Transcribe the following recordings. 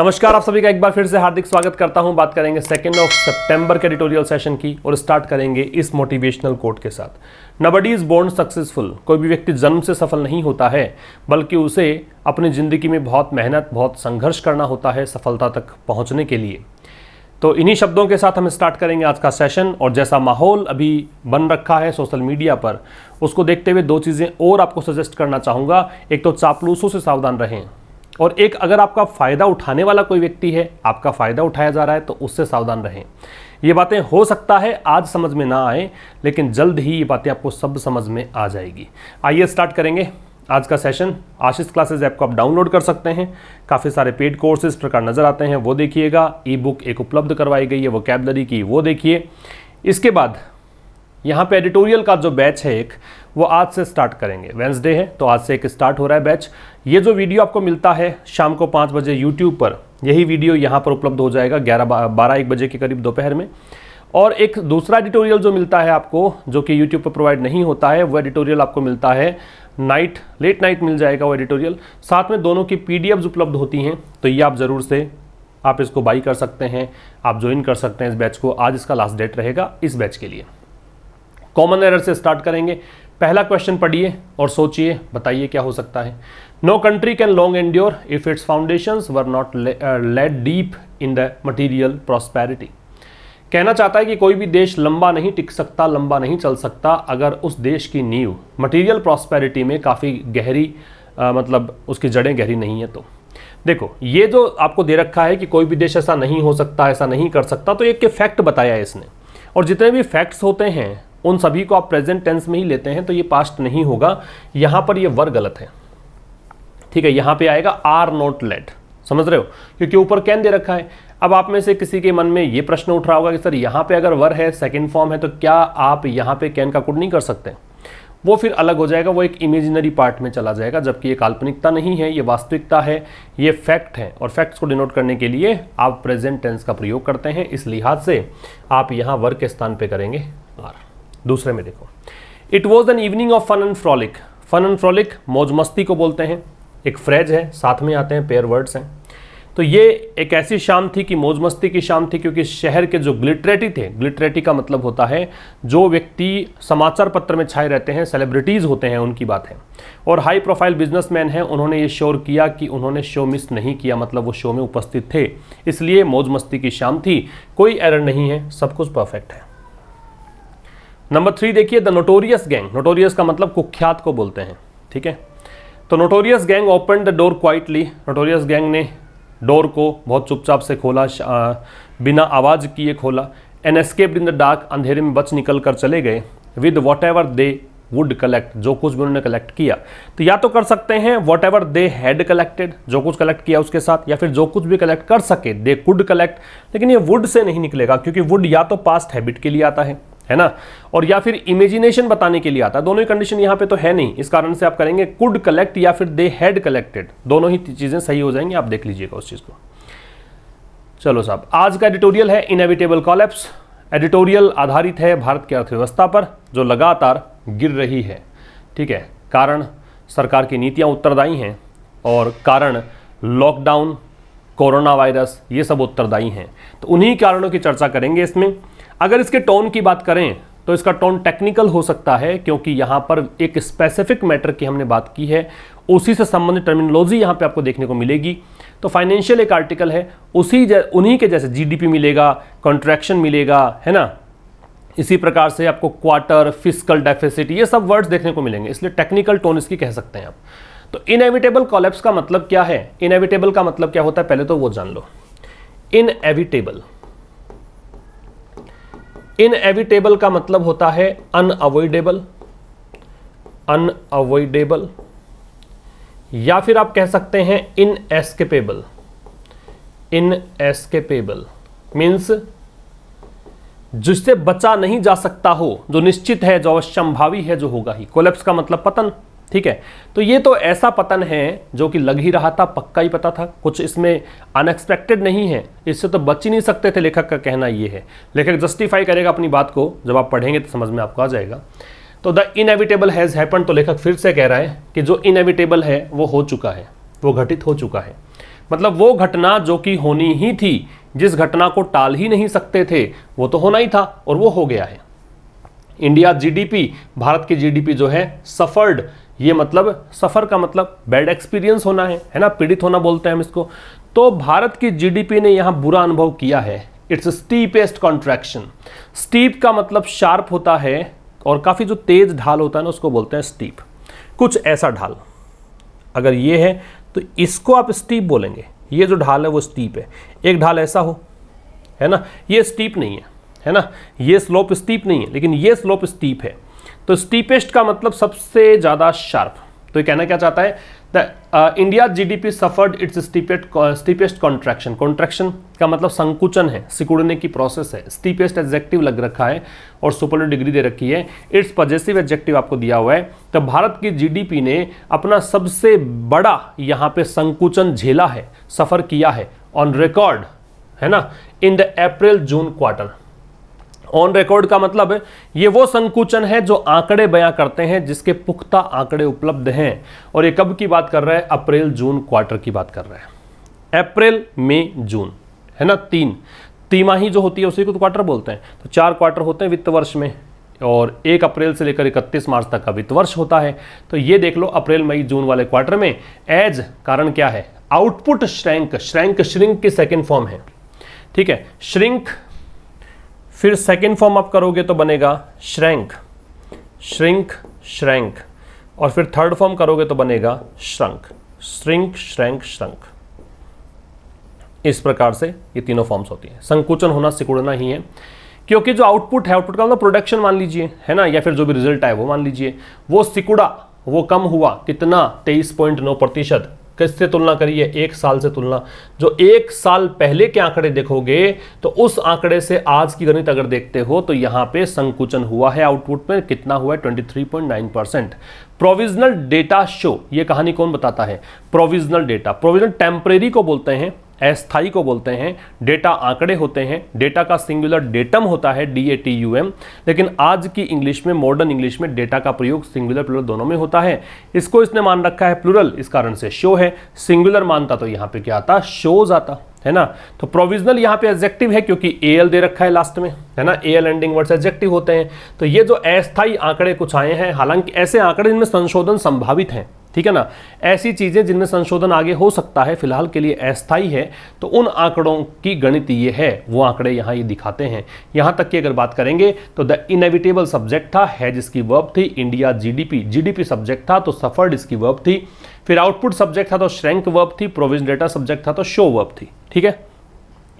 नमस्कार, आप सभी का एक बार फिर से हार्दिक स्वागत करता हूं। बात करेंगे 2 सितंबर के एडिटोरियल सेशन की और स्टार्ट करेंगे इस मोटिवेशनल कोट के साथ। नबडी इज बोर्न सक्सेसफुल। कोई भी व्यक्ति जन्म से सफल नहीं होता है, बल्कि उसे अपनी ज़िंदगी में बहुत मेहनत, बहुत संघर्ष करना होता है सफलता तक पहुंचने के लिए। तो इन्हीं शब्दों के साथ हम स्टार्ट करेंगे आज का सेशन। और जैसा माहौल अभी बन रखा है सोशल मीडिया पर, उसको देखते हुए 2 चीज़ें और आपको सजेस्ट करना चाहूँगा। एक तो चापलूसों से सावधान रहें, और एक अगर आपका फ़ायदा उठाने वाला कोई व्यक्ति है, आपका फ़ायदा उठाया जा रहा है, तो उससे सावधान रहें। ये बातें हो सकता है आज समझ में ना आए, लेकिन जल्द ही ये बातें आपको सब समझ में आ जाएगी। आइए स्टार्ट करेंगे आज का सेशन। आशीष क्लासेस ऐप को आप डाउनलोड कर सकते हैं। काफ़ी सारे पेड कोर्सेज प्रकार नज़र आते हैं, वो देखिएगा। ई बुक एक उपलब्ध करवाई गई है वोकैबुलरी की, वो देखिए। इसके बाद यहाँ पे एडिटोरियल का जो बैच है एक, वो आज से स्टार्ट करेंगे। वेंसडे है तो आज से एक स्टार्ट हो रहा है बैच। ये जो वीडियो आपको मिलता है शाम को 5 बजे यूट्यूब पर, यही वीडियो यहाँ पर उपलब्ध हो जाएगा 12-1 बजे के करीब दोपहर में। और एक दूसरा एडिटोरियल जो मिलता है आपको, जो कि यूट्यूब पर प्रोवाइड नहीं होता है, वो एडिटोरियल आपको मिलता है लेट नाइट मिल जाएगा वो एडिटोरियल। साथ में दोनों की PDFs उपलब्ध होती हैं, तो ये आप ज़रूर से आप इसको बाई कर सकते हैं, आप ज्वाइन कर सकते हैं इस बैच को। आज इसका लास्ट डेट रहेगा इस बैच के लिए। कॉमन एरर से स्टार्ट करेंगे। पहला क्वेश्चन पढ़िए और सोचिए, बताइए क्या हो सकता है। No country can long endure if its foundations were not laid deep in the material prosperity. कहना चाहता है कि कोई भी देश लंबा नहीं टिक सकता, लंबा नहीं चल सकता, अगर उस देश की नींव मटीरियल प्रॉस्पेरिटी में काफ़ी गहरी मतलब उसकी जड़ें गहरी नहीं है। तो देखो, ये जो आपको दे रखा है कि कोई भी देश ऐसा नहीं हो सकता, ऐसा नहीं कर सकता, तो एक फैक्ट बताया है इसने। और जितने भी फैक्ट्स होते हैं उन सभी को आप प्रेजेंट टेंस में ही लेते हैं, तो ये पास्ट नहीं होगा। यहाँ पर ये वर गलत है, ठीक है। यहाँ पे आएगा आर नॉट लेट, समझ रहे हो, क्योंकि ऊपर कैन दे रखा है। अब आप में से किसी के मन में ये प्रश्न उठ रहा होगा कि सर यहाँ पे अगर वर है, सेकंड फॉर्म है, तो क्या आप यहाँ पे कैन का कुड नहीं कर सकते? वो फिर अलग हो जाएगा, वो एक इमेजिनरी पार्ट में चला जाएगा, जबकि ये काल्पनिकता नहीं है, ये वास्तविकता है, ये फैक्ट है। और फैक्ट्स को डिनोट करने के लिए आप प्रेजेंट टेंस का प्रयोग करते हैं, इस लिहाज से आप यहाँ वर के स्थान पे करेंगे आर। दूसरे में देखो, it was an evening of fun and frolic. Fun and frolic मौज मस्ती को बोलते हैं, एक फ्रेज है, साथ में आते हैं पेयर वर्ड्स हैं। तो ये एक ऐसी शाम थी कि मौज मस्ती की शाम थी, क्योंकि शहर के जो ग्लिटरेटी थे, ग्लिटरेटी का मतलब होता है जो व्यक्ति समाचार पत्र में छाए रहते हैं, सेलिब्रिटीज़ होते हैं, उनकी बात है। और हाई प्रोफाइल बिजनेसमैन हैं, उन्होंने ये श्योर किया कि उन्होंने शो मिस नहीं किया, मतलब वो शो में उपस्थित थे, इसलिए मौज मस्ती की शाम थी। कोई एरर नहीं है, सब कुछ परफेक्ट है। नंबर 3 देखिए, द नोटोरियस गैंग। नोटोरियस का मतलब कुख्यात को बोलते हैं, ठीक है। तो notorious gang open the door quietly. Notorious gang ने डोर को बहुत चुपचाप से खोला, बिना आवाज़ किए खोला। And escaped in the dark, अंधेरे में बच निकल कर चले गए। With what ever they would collect, जो कुछ भी उन्होंने कलेक्ट किया। तो या तो कर सकते हैं what ever they had collected, जो कुछ कलेक्ट किया उसके साथ, या फिर जो कुछ भी कलेक्ट कर सके, दे कुड कलेक्ट। लेकिन ये वुड से नहीं निकलेगा, क्योंकि वुड या तो पास्ट हैबिट के लिए आता है ना, और या फिर इमेजिनेशन बताने के लिए आता है। दोनों ही कंडीशन यहाँ पे तो है नहीं, इस कारण से आप करेंगे कुड कलेक्ट या फिर दे हैड कलेक्टेड। दोनों ही चीजें सही हो जाएंगी, आप देख लीजिएगा उस चीज को। चलो साहब, आज का एडिटोरियल है इनएविटेबल कोलैप्स। एडिटोरियल आधारित है भारत की अर्थव्यवस्था पर, जो लगातार गिर रही है, ठीक है। कारण सरकार की नीतियां उत्तरदायी हैं, और कारण लॉकडाउन, कोरोना वायरस, ये सब उत्तरदायी हैं। तो उन्हीं कारणों की चर्चा करेंगे इसमें। अगर इसके टोन की बात करें तो इसका टोन टेक्निकल हो सकता है, क्योंकि यहाँ पर एक स्पेसिफिक मैटर की हमने बात की है, उसी से संबंधित टर्मिनोलॉजी यहाँ पे आपको देखने को मिलेगी। तो फाइनेंशियल एक आर्टिकल है, उन्हीं के जैसे जीडीपी मिलेगा, कॉन्ट्रैक्शन मिलेगा, है ना। इसी प्रकार से आपको क्वार्टर, फिस्कल डेफिसिट, ये सब वर्ड्स देखने को मिलेंगे, इसलिए टेक्निकल टोन इसकी कह सकते हैं आप। तो इनएविटेबल कोलैप्स का मतलब क्या है? इनएविटेबल का मतलब क्या होता है, पहले तो वो जान लो। इनएविटेबल, इनएविटेबल का मतलब होता है अनअवॉइडेबल, अनअवॉइडेबल, या फिर आप कह सकते हैं इनएस्केपेबल। इनएस्केपेबल मीन्स जिससे बचा नहीं जा सकता हो, जो निश्चित है, जो अवश्यंभावी है, जो होगा ही। कोलैप्स का मतलब पतन, ठीक है। तो ये तो ऐसा पतन है जो कि लग ही रहा था, पक्का ही पता था, कुछ इसमें अनएक्सपेक्टेड नहीं है, इससे तो बच ही नहीं सकते थे, लेखक का कहना ये है। लेखक जस्टिफाई करेगा अपनी बात को, जब आप पढ़ेंगे तो समझ में आपको आ जाएगा। तो द इनएविटेबल हैज़ हैपन्ड, तो लेखक फिर से कह रहा है कि जो इनएविटेबल है वो हो चुका है, वो घटित हो चुका है। मतलब वो घटना जो कि होनी ही थी, जिस घटना को टाल ही नहीं सकते थे, वो तो होना ही था और वो हो गया है। इंडिया जीडीपी, भारत की जीडीपी जो है सफर्ड, ये मतलब सफर का मतलब बैड एक्सपीरियंस होना है ना, पीड़ित होना बोलते हैं हम इसको। तो भारत की जीडीपी ने यहां बुरा अनुभव किया है। It's steepest contraction. स्टीप का मतलब शार्प होता है और काफी जो तेज ढाल होता है ना उसको बोलते हैं स्टीप। कुछ ऐसा ढाल अगर ये है तो इसको आप स्टीप बोलेंगे, ये जो ढाल है वो स्टीप है। एक ढाल ऐसा हो, है ना, ये स्टीप नहीं है ना, ये स्लोप स्टीप नहीं है, लेकिन ये स्लोप स्टीप है। तो स्टीपेस्ट का मतलब सबसे ज्यादा शार्प। तो ये कहना क्या चाहता है, the India GDP suffered it's steepest contraction. Contraction का मतलब संकुचन है, सिकुड़ने की प्रोसेस है। स्टीपेस्ट एडजेक्टिव लग रखा है और सुपरलेटिव डिग्री दे रखी है। इट्स पॉजेसिव एडजेक्टिव आपको दिया हुआ है। तो भारत की जीडीपी ने अपना सबसे बड़ा यहाँ पे संकुचन झेला है, सफर किया है ऑन रिकॉर्ड, है ना, in the April June quarter. On record का मतलब ये वो संकुचन है जो आंकड़े बयां करते हैं, जिसके पुख्ता आंकड़े उपलब्ध हैं। और ये कब की बात कर रहा है, अप्रैल जून क्वार्टर की बात कर रहा है। अप्रैल मई जून, है ना, तीन तिमाही जो होती है उसी को तो क्वार्टर बोलते हैं। तो 4 क्वार्टर होते हैं वित्त वर्ष में और 1 अप्रैल से लेकर 31 मार्च तक का वित्त वर्ष होता है। तो ये देख लो अप्रैल मई जून वाले क्वार्टर में एज कारण क्या है, आउटपुट श्रैंक। श्रैंक की सेकेंड फॉर्म है, ठीक है, श्रिंक, फिर सेकेंड फॉर्म आप करोगे तो बनेगा श्रैंक, श्रिंक, श्रैंक, और फिर थर्ड फॉर्म करोगे तो बनेगा श्रंक, श्रिंक, श्रैंक, श्रंक। इस प्रकार से ये तीनों फॉर्म्स होती हैं। संकुचन होना, सिकुड़ना ही है, क्योंकि जो आउटपुट है, आउटपुट का मतलब प्रोडक्शन मान लीजिए, है ना, या फिर जो भी रिजल्ट आए वो मान लीजिए, वो सिकुड़ा, वो कम हुआ, कितना, 23.9%। किससे तुलना करिए, 1 साल से तुलना। जो 1 साल पहले के आंकड़े देखोगे तो उस आंकड़े से आज की गणित अगर देखते हो तो यहां पे संकुचन हुआ है। आउटपुट में कितना हुआ है, 23.9%। प्रोविजनल डेटा शो, ये कहानी कौन बताता है, प्रोविजनल डेटा। प्रोविजनल टेम्परेरी को बोलते हैं, अस्थाई को बोलते हैं, डेटा आंकड़े होते हैं, डेटा का सिंगुलर डेटम होता है, DATUM। लेकिन आज की इंग्लिश में, मॉडर्न इंग्लिश में डेटा का प्रयोग सिंगुलर प्लुरल दोनों में होता है। इसको इसने मान रखा है प्लुरल, इस कारण से शो है। सिंगुलर मानता तो यहाँ पे क्या आता, शोज आता, है ना। तो प्रोविजनल यहाँ पे एडजेक्टिव है क्योंकि AL दे रखा है लास्ट में, है ना, AL एंडिंग वर्ड्स एडजेक्टिव होते हैं। तो ये जो अस्थाई आंकड़े कुछ आए हैं, हालांकि ऐसे आंकड़े जिनमें संशोधन संभावित हैं, ठीक है ना, ऐसी चीजें जिनमें संशोधन आगे हो सकता है, फिलहाल के लिए अस्थाई है, तो उन आंकड़ों की गणित ये है, वो आंकड़े यहाँ ये दिखाते हैं। यहाँ तक की अगर बात करेंगे तो द इनएविटेबल सब्जेक्ट था, है जिसकी वर्ब थी, इंडिया जीडीपी सब्जेक्ट था तो सफर्ड इसकी वर्ब थी, फिर आउटपुट सब्जेक्ट था तो श्रैंक वर्ब थी, प्रोविजन डेटा सब्जेक्ट था तो शो वर्ब थी, ठीक है।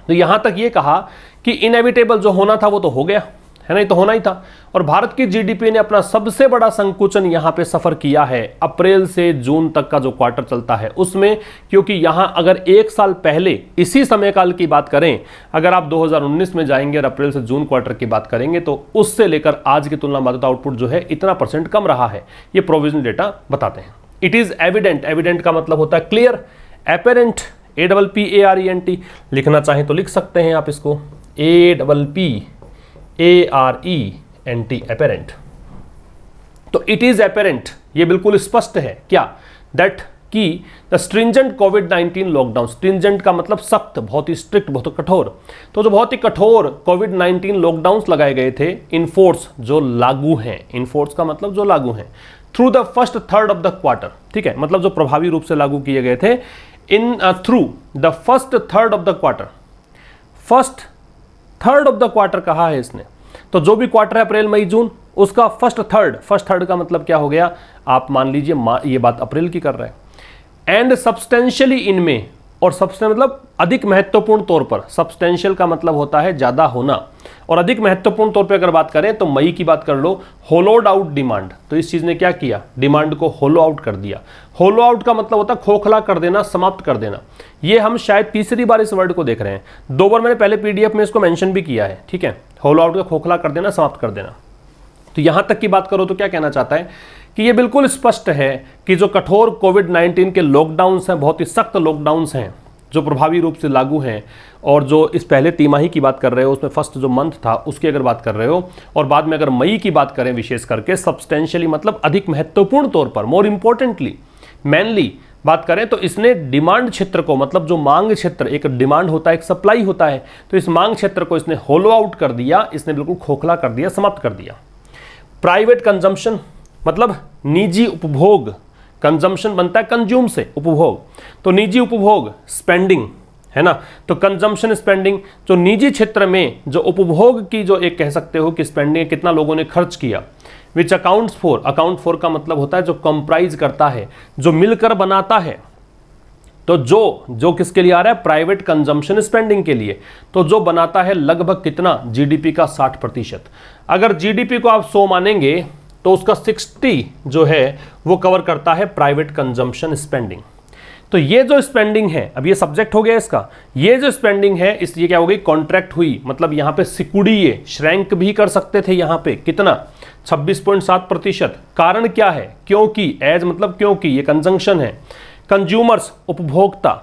तो यहां तक ये कहा कि इनएविटेबल जो होना था वो तो हो गया, है ना, ये तो होना ही था। और भारत की जीडीपी ने अपना सबसे बड़ा संकुचन यहां पे सफर किया है अप्रैल से जून तक का जो क्वार्टर चलता है उसमें, क्योंकि यहां अगर 1 साल पहले इसी समय काल की बात करें, अगर आप 2019 में जाएंगे और अप्रैल से जून क्वार्टर की बात करेंगे तो उससे लेकर आज की तुलना में आउटपुट जो है इतना % कम रहा है। ये प्रोविजनल डेटा बताते हैं। इट इज एविडेंट, एविडेंट का मतलब होता है क्लियर, एपेरेंट, APPARENT, लिखना चाहें तो लिख सकते हैं आप इसको, APPARENT, एपेरेंट। तो इट इज एपेरेंट, ये बिल्कुल स्पष्ट है क्या, दैट कि the stringent covid lockdown, stringent का मतलब सख्त, बहुत ही स्ट्रिक्ट, बहुत कठोर, तो जो बहुत ही कठोर कोविड-19 लॉकडाउन लगाए गए थे, इनफोर्स जो लागू हैं, इनफोर्स का मतलब जो लागू हैं, through the first third of the quarter, ठीक है, मतलब जो प्रभावी रूप से लागू किए गए थे in through the first third of the quarter. First third of the quarter कहा है इसने, तो जो भी क्वार्टर है अप्रैल मई जून उसका फर्स्ट थर्ड का मतलब क्या हो गया, आप मान लीजिए ये बात अप्रैल की कर रहे हैं। एंड सब्सटेंशियली इनमें, और सबसे मतलब अधिक महत्वपूर्ण तौर पर, सब्सटेंशियल का मतलब होता है ज्यादा होना, और अधिक महत्वपूर्ण तौर पे अगर बात करें तो मई की बात कर लो, होलोड आउट डिमांड। तो इस चीज ने क्या किया, डिमांड को होलो आउट कर दिया। होलो आउट का मतलब होता है खोखला कर देना, समाप्त कर देना। ये हम शायद तीसरी बार इस वर्ड को देख रहे हैं, 2 बार मैंने पहले PDF में इसको मेंशन भी किया है, ठीक है, होलो आउट का खोखला कर देना, समाप्त कर देना। तो यहां तक की बात करो तो क्या कहना चाहता है कि ये बिल्कुल स्पष्ट है कि जो कठोर कोविड-19 के लॉकडाउन्स हैं, बहुत ही सख्त लॉकडाउन्स हैं जो प्रभावी रूप से लागू हैं, और जो इस पहले तिमाही की बात कर रहे हो उसमें फर्स्ट जो मंथ था उसकी अगर बात कर रहे हो, और बाद में अगर मई की बात करें विशेष करके, सब्सटेंशियली मतलब अधिक महत्वपूर्ण तौर पर, मोर इंपॉर्टेंटली, मेनली, बात करें तो इसने डिमांड क्षेत्र को, मतलब जो मांग क्षेत्र, एक डिमांड होता है एक सप्लाई होता है, तो इस मांग क्षेत्र को इसने होलो आउट कर दिया, इसने बिल्कुल खोखला कर दिया, समाप्त कर दिया। प्राइवेट कंजम्पशन मतलब निजी उपभोग, कंजम्पशन बनता है कंज्यूम से, उपभोग, तो निजी उपभोग स्पेंडिंग है ना, तो कंजम्पशन स्पेंडिंग, जो निजी क्षेत्र में जो उपभोग की जो एक कह सकते हो कि स्पेंडिंग, कितना लोगों ने खर्च किया, which accounts for, account for का मतलब होता है जो कंप्राइज करता है, जो मिलकर बनाता है, तो जो किसके लिए आ रहा है, प्राइवेट कंजम्पशन स्पेंडिंग के लिए, तो जो बनाता है लगभग कितना, जीडीपी का 60%। अगर जीडीपी को आप 100 मानेंगे तो उसका 60 जो है वो कवर करता है प्राइवेट कंजम्पशन स्पेंडिंग। तो ये जो स्पेंडिंग है, अब ये सब्जेक्ट हो गया इसका, ये जो स्पेंडिंग है इस ये क्या हो गई, कॉन्ट्रैक्ट हुई, मतलब यहां पे सिकुड़िए, श्रैंक भी कर सकते थे यहां पे, कितना 26.7%। कारण क्या है, क्योंकि, एज मतलब क्योंकि, ये कंजंक्शन है, कंज्यूमर्स उपभोक्ता,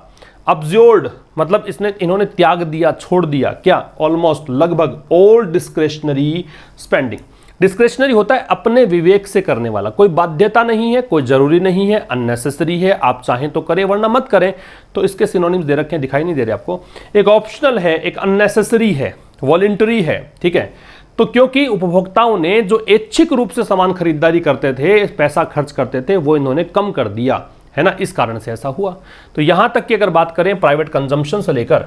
अब्जॉर्ब्ड मतलब इन्होंने त्याग दिया, छोड़ दिया, क्या, ऑलमोस्ट लगभग ऑल डिस्क्रेशनरी स्पेंडिंग। डिस्क्रेशनरी होता है अपने विवेक से करने वाला, कोई बाध्यता नहीं है, कोई जरूरी नहीं है, अननेसेसरी है, आप चाहें तो करें वरना मत करें, तो इसके सिनोनिम्स दे रखे हैं, दिखाई नहीं दे रहे आपको, एक ऑप्शनल है, एक अननेसेसरी है, वॉलंटरी है, ठीक है। तो क्योंकि उपभोक्ताओं ने जो ऐच्छिक रूप से सामान खरीदारी करते थे, पैसा खर्च करते थे, वो इन्होंने कम कर दिया है ना, इस कारण से ऐसा हुआ। तो यहां तक की अगर बात करें प्राइवेट कंजम्पशन से लेकर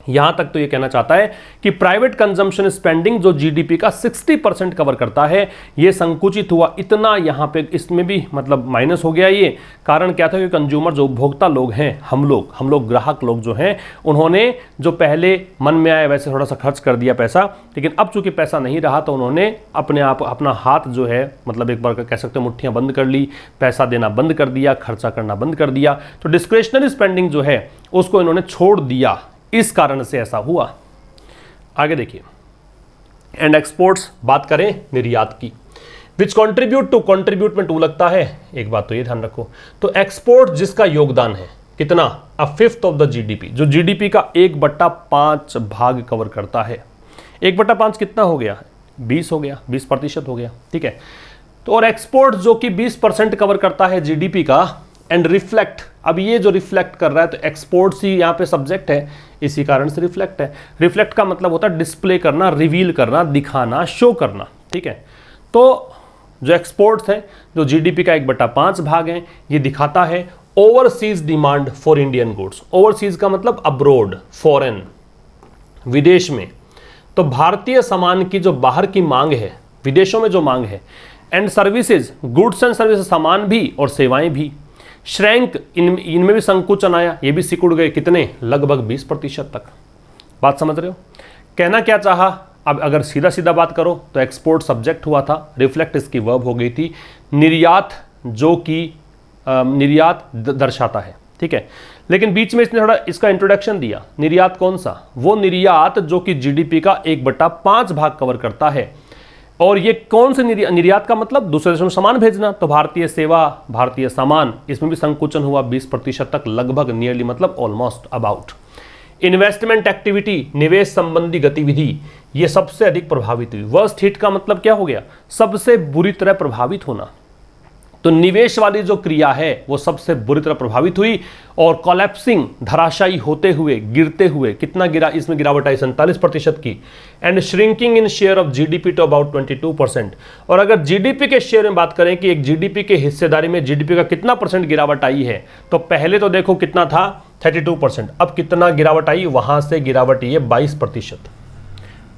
यहां तक, तो ये कहना चाहता है कि प्राइवेट कंजम्पशन स्पेंडिंग जो जीडीपी का 60% कवर करता है, ये संकुचित हुआ इतना, यहां पे इसमें भी मतलब माइनस हो गया। ये कारण क्या था कि कंज्यूमर जो उपभोक्ता लोग हैं, हम लोग ग्राहक लोग जो हैं, उन्होंने जो पहले मन में आया वैसे थोड़ा सा खर्च कर दिया पैसा, लेकिन अब चूंकि पैसा नहीं रहा तो उन्होंने अपना हाथ जो है, मतलब एक बार कह सकते हैं मुट्ठियां बंद कर ली, पैसा देना बंद कर दिया, खर्चा करना बंद कर दिया, तो डिस्क्रेशनरी स्पेंडिंग जो है उसको इन्होंने छोड़ दिया, इस कारण से ऐसा हुआ। आगे देखिए, एंड एक्सपोर्ट्स, बात करें निर्यात की, विच कॉन्ट्रीब्यूट में टू लगता है, एक बात तो ये ध्यान रखो, तो एक्सपोर्ट जिसका योगदान है कितना, 1/5 ऑफ द जीडीपी, जो जीडीपी का 1/5 भाग कवर करता है। 1/5 कितना हो गया, 20 हो गया, 20% हो गया, ठीक है। तो और एक्सपोर्ट जो कि 20% कवर करता है जीडीपी का, एंड रिफ्लेक्ट, अब ये जो रिफ्लेक्ट कर रहा है, तो एक्सपोर्ट्स ही यहाँ पे सब्जेक्ट है, इसी कारण से रिफ्लेक्ट है। रिफ्लेक्ट का मतलब होता है डिस्प्ले करना, रिवील करना, दिखाना, शो करना, ठीक है। तो जो एक्सपोर्ट्स है, जो जीडीपी का 1/5 भाग है, ये दिखाता है overseas demand for Indian goods. Overseas का मतलब अब्रोड, फॉरेन, विदेश में, तो भारतीय सामान की जो बाहर की मांग है, विदेशों में जो मांग है, and services, goods and services, सामान भी और सेवाएं भी। श्रैंक, इनमें भी संकुचन आया, ये भी सिकुड़ गए, कितने, लगभग 20% तक। बात समझ रहे हो, कहना क्या चाहा। अब अगर सीधा सीधा बात करो तो एक्सपोर्ट सब्जेक्ट हुआ था, रिफ्लेक्ट इसकी वर्ब हो गई थी, निर्यात जो कि निर्यात दर्शाता है, ठीक है। लेकिन बीच में इसने थोड़ा इसका इंट्रोडक्शन दिया, निर्यात कौन सा, वो निर्यात जो कि जीडीपी का 1/5 भाग कवर करता है। और ये कौन से निर्यात का मतलब, दूसरे देशों में सामान भेजना, तो भारतीय सेवा, भारतीय सामान, इसमें भी संकुचन हुआ 20% तक, लगभग, नियरली मतलब ऑलमोस्ट, अबाउट। इन्वेस्टमेंट एक्टिविटी, निवेश संबंधी गतिविधि, ये सबसे अधिक प्रभावित हुई। वर्स्ट हिट का मतलब क्या हो गया, सबसे बुरी तरह प्रभावित होना। तो निवेश वाली जो क्रिया है वो सबसे बुरी तरह प्रभावित हुई, और कोलैप्सिंग, धराशायी होते हुए, गिरते हुए, कितना गिरा, इसमें गिरावट आई 47% की। And shrinking in share of GDP to about 22%। और अगर जीडीपी के शेयर में बात करें कि एक जीडीपी के हिस्सेदारी में जीडीपी का कितना परसेंट गिरावट आई है, तो पहले तो देखो कितना था, 32%, अब कितना गिरावट आई, वहां से गिरावट ये 22%,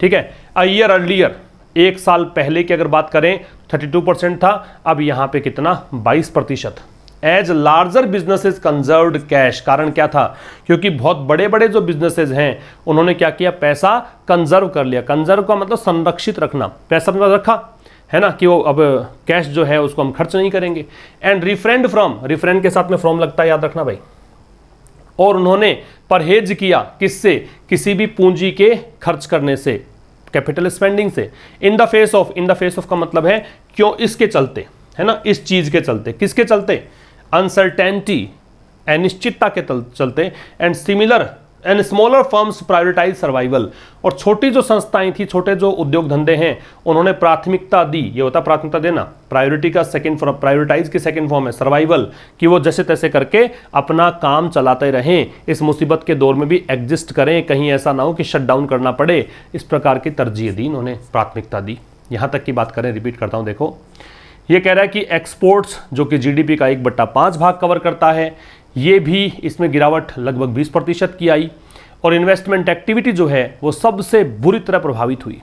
ठीक है। अ ईयर अर्लियर, एक साल पहले की अगर बात करें 32% था, अब यहां पे कितना, 22%। As larger businesses conserved cash, कारण क्या था, क्योंकि बहुत बड़े बड़े जो बिजनेसेस हैं उन्होंने क्या किया, पैसा कंजर्व कर लिया। कंजर्व का मतलब संरक्षित रखना, पैसा अपने पास रखा है ना, कि वो अब कैश जो है उसको हम खर्च नहीं करेंगे। एंड रिफ्रेंड फ्रॉम, रिफ्रेंड के साथ में फ्रॉम लगता है, याद रखना भाई। और उन्होंने परहेज किया, किससे, किसी भी पूंजी के खर्च करने से, कैपिटल स्पेंडिंग से। इन द फेस ऑफ का मतलब है क्यों, इसके चलते, है ना, इस चीज के चलते, किसके चलते, अनसर्टेनिटी, अनिश्चितता के चलते। And similar and smaller firms prioritise survival, और छोटी जो संस्थाएं थी, छोटे जो उद्योग धंधे हैं, उन्होंने प्राथमिकता दी। ये होता प्राथमिकता देना, प्रायोरिटी का सेकंड फॉर्म, प्रायोरिटाइज की सेकंड फॉर्म है सर्वाइवल, कि वो जैसे तैसे करके अपना काम चलाते रहें, इस मुसीबत के दौर में भी एग्जिस्ट करें, कहीं ऐसा ना हो कि शट डाउन करना पड़े। इस प्रकार की तरजीह दी, इन्होंने प्राथमिकता दी। यहां तक की बात करें, रिपीट करता हूं, देखो ये कह रहा है कि एक्सपोर्ट्स जो कि जीडीपी का 1/5 भाग कवर करता है, ये भी इसमें गिरावट लगभग 20% की आई, और इन्वेस्टमेंट एक्टिविटी जो है वो सबसे बुरी तरह प्रभावित हुई।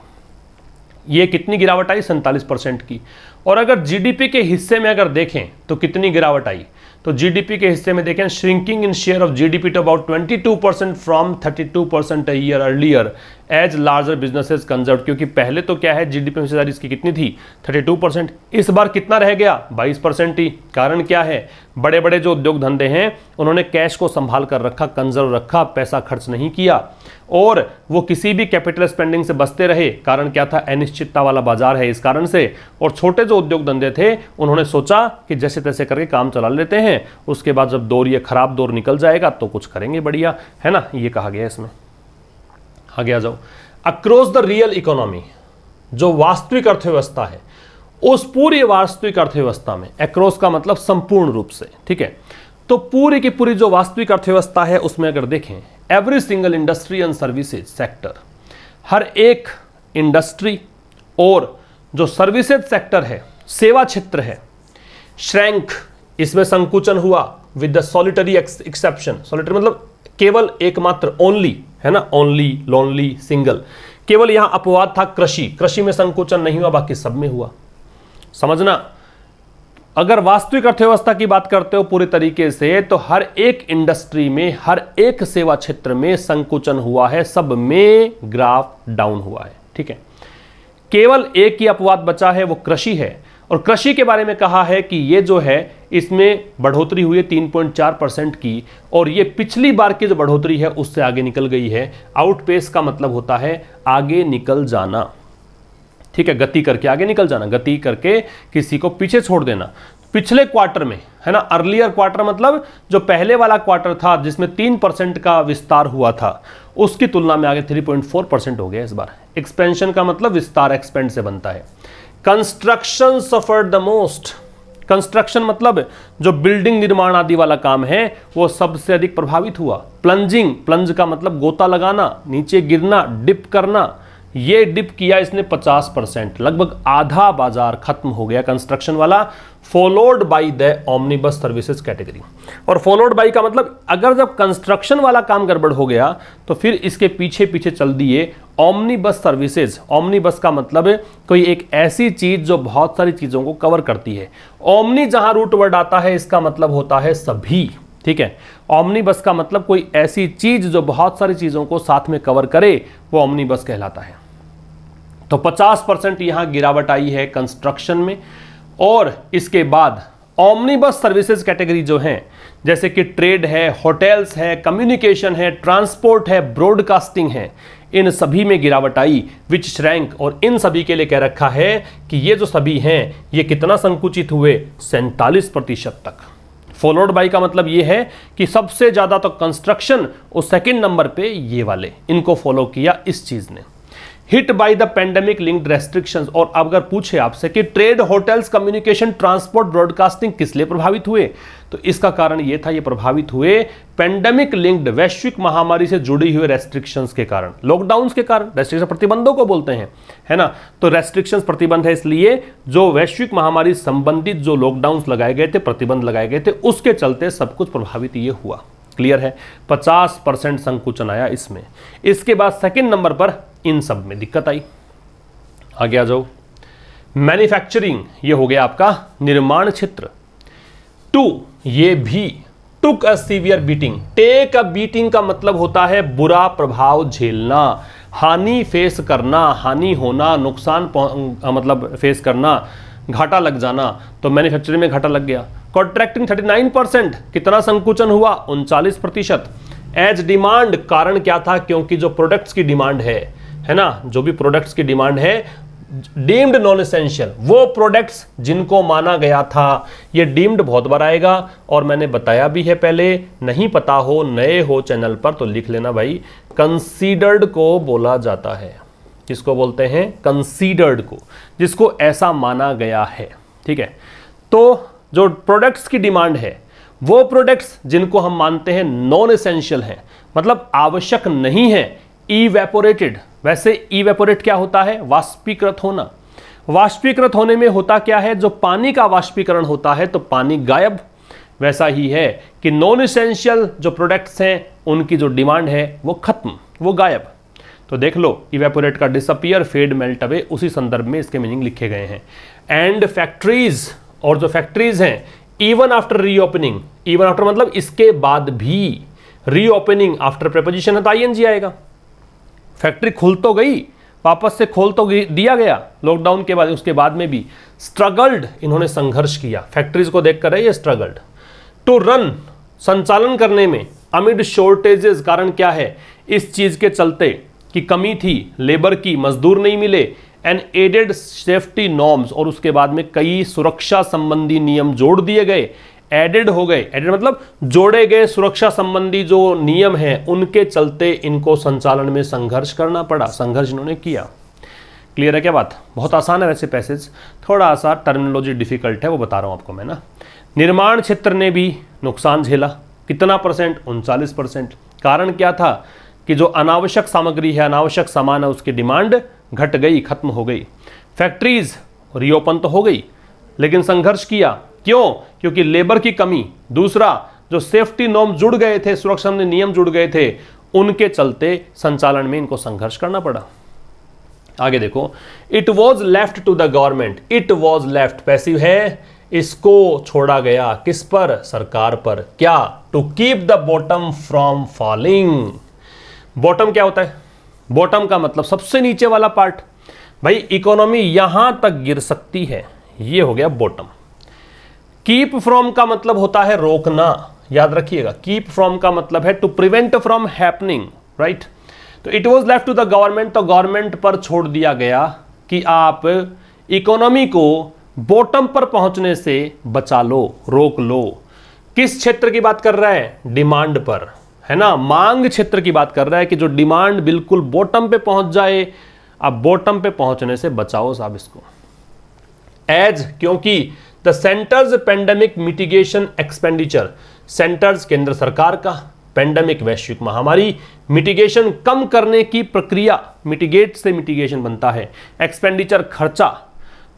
ये कितनी गिरावट आई? 47% की। और अगर जीडीपी के हिस्से में अगर देखें तो कितनी गिरावट आई, तो जीडीपी के हिस्से में देखें, shrinking in share of GDP to about 22% from 32% a year earlier as larger businesses conserve, क्योंकि पहले तो क्या है, जीडीपी में हिस्सेदारी इसकी कितनी थी? 32%। इस बार कितना रह गया? 22% ही। कारण क्या है? बड़े बड़े जो उद्योग धंधे हैं उन्होंने कैश को संभाल कर रखा, कंजर्व रखा, पैसा खर्च नहीं किया, और वो किसी भी कैपिटल स्पेंडिंग से बचते रहे। कारण क्या था? अनिश्चितता वाला बाजार है, इस कारण से। और छोटे जो उद्योग धंधे थे उन्होंने सोचा कि जैसे तैसे करके काम चला लेते हैं, उसके बाद जब दौर, ये खराब दौर निकल जाएगा तो कुछ करेंगे बढ़िया, है ना, ये कहा गया इसमें। आगे आ जाओ। अक्रॉस द रियल इकोनॉमी, जो वास्तविक अर्थव्यवस्था है, उस पूरी वास्तविक अर्थव्यवस्था में, अक्रॉस का मतलब संपूर्ण रूप से, ठीक है, तो पूरी की पूरी जो वास्तविक अर्थव्यवस्था है उसमें अगर देखें, every single industry and services sector, हर एक इंडस्ट्री और जो सर्विसेज सेक्टर है, सेवा क्षेत्र है, श्रैंक, इसमें संकुचन हुआ, with the solitary exception. Solitary मतलब केवल एकमात्र, ओनली, है ना, ओनली, लोनली, सिंगल। केवल यहां अपवाद था कृषि, कृषि में संकुचन नहीं हुआ, बाकी सब में हुआ। समझना, अगर वास्तविक अर्थव्यवस्था की बात करते हो पूरी तरीके से, तो हर एक इंडस्ट्री में, हर एक सेवा क्षेत्र में संकुचन हुआ है, सब में ग्राफ डाउन हुआ है, ठीक है। केवल एक ही अपवाद बचा है, वो कृषि है। और कृषि के बारे में कहा है कि ये जो है इसमें बढ़ोतरी हुई है 3.4% की, और ये पिछली बार की जो बढ़ोतरी है उससे आगे निकल गई है। आउटपेस का मतलब होता है आगे निकल जाना, ठीक है, गति करके आगे निकल जाना, गति करके किसी को पीछे छोड़ देना। पिछले क्वार्टर में, है ना, अर्लियर क्वार्टर मतलब जो पहले वाला क्वार्टर था जिसमें 3% का विस्तार हुआ था, उसकी तुलना में आगे 3.4% हो गया इस बार। एक्सपेंशन का मतलब विस्तार, एक्सपेंड से बनता है। Construction suffered the most, construction मतलब जो बिल्डिंग निर्माण आदि वाला काम है वो सबसे अधिक प्रभावित हुआ। प्लंजिंग, प्लंज का मतलब गोता लगाना, नीचे गिरना, डिप करना, ये डिप किया इसने 50%, लगभग आधा बाजार खत्म हो गया कंस्ट्रक्शन वाला। Followed by the omnibus services category, और फॉलोड बाय का मतलब अगर जब कंस्ट्रक्शन वाला काम गड़बड़ हो गया तो फिर इसके पीछे पीछे चल दिए ऑमनीबस सर्विसेज। ऑमनीबस का मतलब कोई एक ऐसी चीज जो बहुत सारी चीजों को कवर करती है। ओमनी जहां रूट वर्ड आता है इसका मतलब होता है सभी, ठीक है। ऑमनीबस का मतलब कोई ऐसी चीज जो बहुत सारी चीजों को साथ में कवर करे, वो ऑमनीबस कहलाता है। तो 50% यहां गिरावट आई है कंस्ट्रक्शन में। और इसके बाद ऑमनीबस सर्विसेज कैटेगरी जो हैं, जैसे कि ट्रेड है, होटल्स है, कम्युनिकेशन है, ट्रांसपोर्ट है, ब्रॉडकास्टिंग है, इन सभी में गिरावट आई, विच श्रैंक। और इन सभी के लिए कह रखा है कि ये जो सभी हैं ये कितना संकुचित हुए? 47% तक। फॉलोड बाय का मतलब ये है कि सबसे ज्यादा तो कंस्ट्रक्शन और सेकंड नंबर पे ये वाले, इनको फॉलो किया इस चीज ने। Hit by the pandemic linked restrictions. और अगर पूछे आपसे कि trade, hotels, communication, transport, broadcasting किस लिए प्रभावित हुए, तो इसका कारण यह था, ये प्रभावित हुए पेंडेमिक लिंक्ड, वैश्विक महामारी से जुड़ी हुए रेस्ट्रिक्शंस के कारण, लॉकडाउन के कारण। रेस्ट्रिक्शन प्रतिबंधों को बोलते हैं, है ना, तो रेस्ट्रिक्शंस प्रतिबंध है इसलिए जो वैश्विक महामारी संबंधित जो लॉकडाउन लगाए गए थे, प्रतिबंध लगाए गए थे, उसके चलते सब कुछ प्रभावित ये हुआ। क्लियर है? 50% संकुचन आया इसमें। इसके बाद सेकंड नंबर पर इन सब में दिक्कत आई। आगे आ जाओ। मैन्युफैक्चरिंग, ये हो गया आपका निर्माण क्षेत्र। 2, ये भी took a severe beating. Take a beating का मतलब होता है बुरा प्रभाव झेलना, हानि फेस करना, हानि होना, नुकसान मतलब फेस करना, घाटा लग जाना। तो मैन्युफैक्चरिंग में घाटा लग गया। कॉन्ट्रैक्टिंग 39%, कितना संकुचन हुआ? 39%। एज डिमांड, कारण क्या था? क्योंकि जो प्रोडक्ट्स की डिमांड है ना, जो भी प्रोडक्ट्स की डिमांड है डीम्ड नॉन एसेंशियल, वो प्रोडक्ट्स जिनको माना गया था, ये डीम्ड बहुत बार आएगा और मैंने बताया भी है पहले, नहीं पता हो, नए हो चैनल पर तो लिख लेना भाई, कंसीडर्ड को बोला जाता है। किसको बोलते हैं? कंसीडर्ड को, जिसको ऐसा माना गया है। ठीक है, तो जो प्रोडक्ट्स की डिमांड है वो प्रोडक्ट्स जिनको हम मानते हैं नॉन एसेंशियल हैं, मतलब आवश्यक नहीं है, इवेपोरेटेड। वैसे इवेपोरेट क्या होता है? वाष्पीकृत होना। वाष्पीकृत होने में होता क्या है? जो पानी का वाष्पीकरण होता है तो पानी गायब। वैसा ही है कि नॉन एसेंशियल जो प्रोडक्ट्स हैं उनकी जो डिमांड है वो खत्म, वो गायब। तो देख लो, इवेपोरेट का डिसअपियर, फेड, मेल्ट अवे, उसी संदर्भ में इसके मीनिंग लिखे गए हैं। एंड फैक्ट्रीज, और जो फैक्ट्रीज हैं, even after reopening, even after मतलब इसके बाद भी, रीओपनिंग आफ्टर प्रेपोजिशन है तो आईएनजी आएगा। फैक्ट्री खुल तो गई, वापस से खोल तो दिया गया लॉकडाउन के बाद, उसके बाद में भी स्ट्रगल्ड, इन्होंने संघर्ष किया। फैक्ट्रीज को देखकर है ये स्ट्रगल्ड। टू रन, संचालन करने में, अमिड शॉर्टेजेस, कारण क्या है? इस चीज के चलते कि कमी थी लेबर की, मजदूर नहीं मिले, एंड एडेड सेफ्टी नॉर्म्स, और उसके बाद में कई सुरक्षा संबंधी नियम जोड़ दिए गए, एडेड हो गए। एडेड मतलब जोड़े गए सुरक्षा संबंधी जो नियम हैं उनके चलते इनको संचालन में संघर्ष करना पड़ा। संघर्ष इन्होंने किया। क्लियर है क्या बात? बहुत आसान है वैसे पैसेज, थोड़ा सा टर्मिनोलॉजी डिफिकल्ट है, वो बता रहा हूं आपको मैं ना। निर्माण क्षेत्र ने भी नुकसान झेला। कितना परसेंट? 39%। कारण क्या था? कि जो अनावश्यक सामग्री है, अनावश्यक सामान है, उसकी डिमांड घट गई, खत्म हो गई। फैक्ट्रीज रीओपन तो हो गई, लेकिन संघर्ष किया। क्यों? क्योंकि लेबर की कमी। दूसरा, जो सेफ्टी नॉर्म जुड़ गए थे, सुरक्षा नियम जुड़ गए थे, उनके चलते संचालन में इनको संघर्ष करना पड़ा। आगे देखो, it was left to the government. It was left passive है, इसको छोड़ा गया किस पर? सरकार पर। क्या? To keep the bottom from falling. Bottom क्या होता है? बॉटम का मतलब सबसे नीचे वाला पार्ट। भाई इकोनॉमी यहां तक गिर सकती है, ये हो गया बॉटम। कीप फ्रॉम का मतलब होता है रोकना, याद रखिएगा। कीप फ्रॉम का मतलब है to prevent from happening, right. तो it was left to the government, तो गवर्नमेंट पर छोड़ दिया गया कि आप इकोनॉमी को बॉटम पर पहुंचने से बचा लो, रोक लो। किस क्षेत्र की बात कर रहा है? डिमांड पर, है ना, मांग क्षेत्र की बात कर रहा है कि जो डिमांड बिल्कुल बॉटम पे पहुंच जाए। अब बॉटम पे पहुंचने से बचाओ साहब इसको। एज, क्योंकि the centres pandemic mitigation expenditure, centres केंद्र सरकार का, पेंडेमिक वैश्विक महामारी, मिटिगेशन कम करने की प्रक्रिया, मिटिगेट से मिटिगेशन बनता है, एक्सपेंडिचर खर्चा,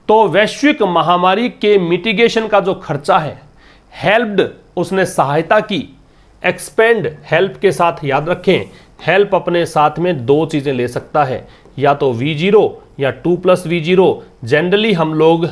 तो वैश्विक महामारी के मिटिगेशन का जो खर्चा है, हेल्प्ड, उसने सहायता की। एक्सपेंड, हेल्प के साथ याद रखें, हेल्प अपने साथ में दो चीजें ले सकता है, या तो V0 या 2+V0। जनरली हम लोग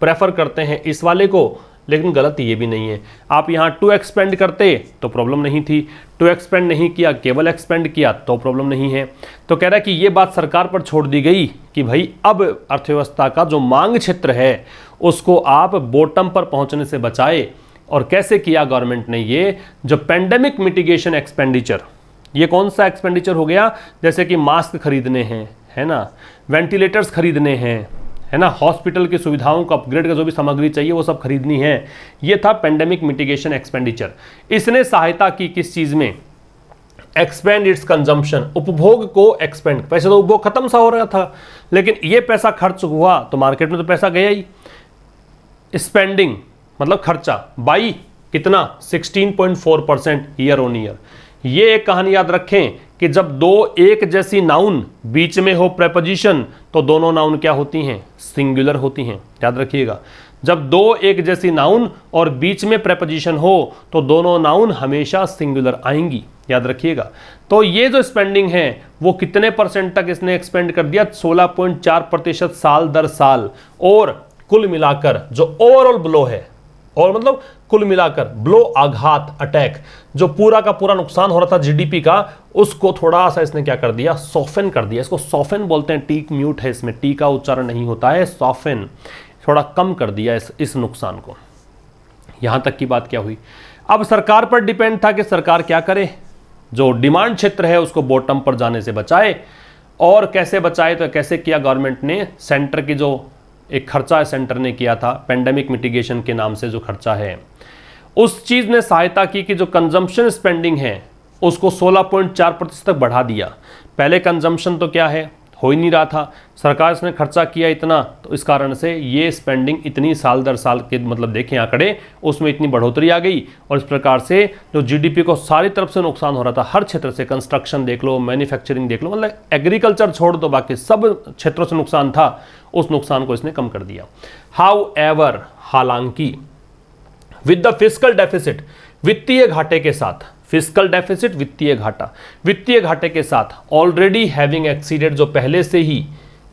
प्रेफर करते हैं इस वाले को, लेकिन गलत ये भी नहीं है। आप यहाँ टू एक्सपेंड करते तो प्रॉब्लम नहीं थी, टू एक्सपेंड नहीं किया, केवल एक्सपेंड किया तो प्रॉब्लम नहीं है। तो कह रहा है कि ये बात सरकार पर छोड़ दी गई कि भाई अब अर्थव्यवस्था का जो मांग क्षेत्र है उसको आप बॉटम पर पहुंचने से बचाए। और कैसे किया गवर्नमेंट ने? ये जो पेंडेमिक मिटिगेशन एक्सपेंडिचर, ये कौन सा एक्सपेंडिचर हो गया? जैसे कि मास्क खरीदने हैं, है ना, वेंटिलेटर्स खरीदने हैं, है ना, हॉस्पिटल की सुविधाओं को अपग्रेड का जो भी सामग्री चाहिए वो सब खरीदनी है। ये था पेंडेमिक मिटिगेशन एक्सपेंडिचर। इसने सहायता की किस चीज में? एक्सपेंड इट्स कंजम्पशन, उपभोग को एक्सपेंड। पैसे तो उपभोग खत्म सा हो रहा था, लेकिन ये पैसा खर्च हुआ तो मार्केट में तो पैसा गया ही। स्पेंडिंग मतलब खर्चा, बाई कितना? 16.4% ईयर ऑन ईयर। ये एक कहानी याद रखें कि जब दो एक जैसी नाउन बीच में हो प्रेपोजिशन, तो दोनों नाउन क्या होती हैं? सिंगुलर होती हैं, याद रखिएगा। जब दो एक जैसी नाउन और बीच में प्रेपोजिशन हो तो दोनों नाउन हमेशा सिंगुलर आएंगी, याद रखिएगा। तो ये जो स्पेंडिंग है वो कितने परसेंट तक इसने एक्सपेंड कर दिया? 16.4% साल दर साल। और कुल मिलाकर जो ओवरऑल ब्लो है, और मतलब कुल मिलाकर ब्लो, आघात, अटैक, जो पूरा का पूरा नुकसान हो रहा था जीडीपी का, उसको थोड़ा सा इसने क्या कर दिया? सॉफन कर दिया। इसको सॉफन बोलते हैं, टी म्यूट है इसमें, टी का उच्चारण नहीं होता है, सॉफन, थोड़ा कम कर दिया इस नुकसान को। यहां तक की बात क्या हुई? अब सरकार पर डिपेंड था कि सरकार क्या करे, जो डिमांड क्षेत्र है उसको बॉटम पर जाने से बचाए। और कैसे बचाए, तो कैसे किया गवर्नमेंट ने, सेंटर की जो एक खर्चा है सेंटर ने किया था पेंडेमिक मिटिगेशन के नाम से जो खर्चा है, उस चीज़ ने सहायता की कि जो कंजम्पशन स्पेंडिंग है उसको 16.4% तक बढ़ा दिया। पहले कंजम्पशन तो क्या है, हो ही नहीं रहा था, सरकार ने खर्चा किया इतना, तो इस कारण से ये स्पेंडिंग इतनी साल दर साल के मतलब देखें आंकड़े, उसमें इतनी बढ़ोतरी आ गई और इस प्रकार से जो जीडीपी को सारी तरफ से नुकसान हो रहा था, हर क्षेत्र से, कंस्ट्रक्शन देख लो, मैन्युफैक्चरिंग देख लो, मतलब एग्रीकल्चर छोड़ दो, बाकी सब क्षेत्रों से नुकसान था, उस नुकसान को इसने कम कर दिया। हाउएवर, हालांकि, विद द फिस्कल डेफिसिट, वित्तीय घाटे के साथ, फिस्कल डेफिसिट वित्तीय घाटा, वित्तीय घाटे के साथ ऑलरेडी हैविंग एक्सीडेड, जो पहले से ही